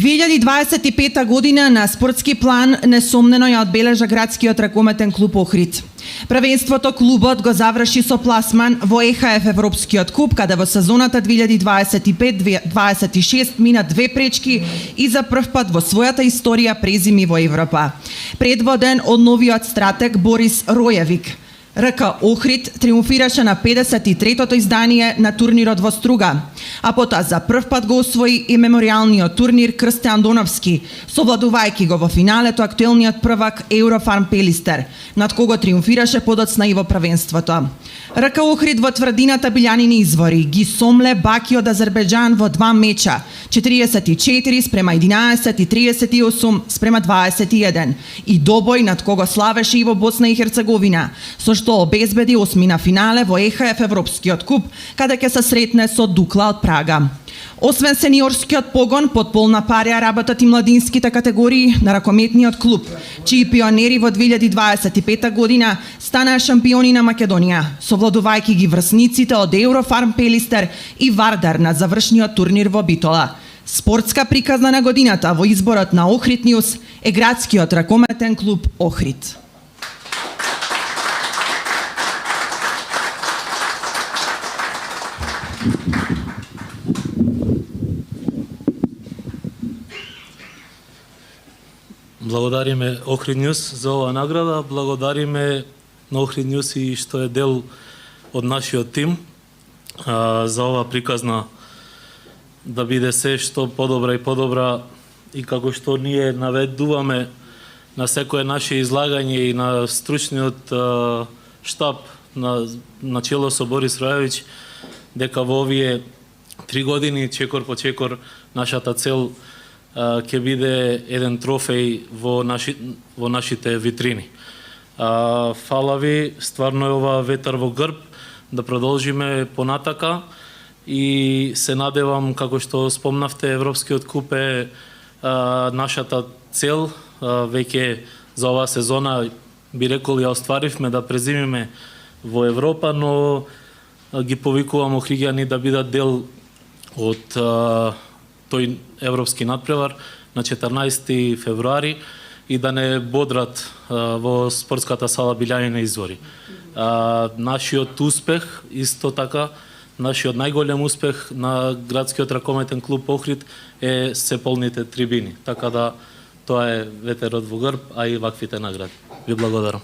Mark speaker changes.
Speaker 1: 2025 година на спортски план несомнено ја одбележа градскиот ракометен клуб Охрид. Првенството клубот го заврши со пласман во ЕХФ Европскиот куп, каде во сезоната 2025-26 мина 2 пречки и за прв пат во својата историја презими во Европа. Предводен од новиот стратег Борис Ројевик. РК Охрид триумфираше на 53-тото издание на турнирот во Струга, а потоа за прв пат го освои и меморијалниот турнир Крсте Андоновски, совладувајќи го во финалето актуелниот првак Еврофарм Пелистер, над кого триумфираше подоцна и во првенството. РК Охрид во тврдината Билјанини извори ги сомле Баки од Азербејџан во 2 меча, 44:11 и 38:21, и добој над кого славеше и во Босна и Херцеговина, со што обезбеди осмина финале во ЕХФ Европскиот куп, каде ќе се сретне со Дукла од Прага. Освен сениорскиот погон, под полна парија работат и младинските категории на ракометниот клуб, чии пионери во 2025 година станаа шампиони на Македонија, совладувајќи ги врсниците од Еврофарм Пелистер и Вардар на завршниот турнир во Битола. Спортска приказна на годината во изборот на Охрид Нјуз е градскиот ракометен клуб Охрид.
Speaker 2: Благодариме Охрид Нјуз за оваа награда, благодариме на Охрид Нјуз и што е дел од нашиот тим за оваа приказна да биде се што подобра и подобра, и како што ние наведуваме на секое наше излагање и на стручниот штаб на чело со Борис Ројевиќ, дека во овие 3 години чекор по чекор нашата цел ќе биде еден трофеј во нашите витрини. Фала ви, стварно е ова ветар во грб, да продолжиме понатака и се надевам, како што спомнавте, Европскиот куп е нашата цел. Веќе за оваа сезона би рекол ја остваривме да презимиме во Европа, но ги повикувам охриѓани да бидат дел од тој европски надпревар на 14 февруари и да не бодрат во спортската сала Билјанини извори. Нашиот успех, исто така, нашиот најголем успех на градскиот ракометен клуб Охрид е се полните трибини. Така да тоа е ветерот во грб, а и ваквите награди. Ви благодарам.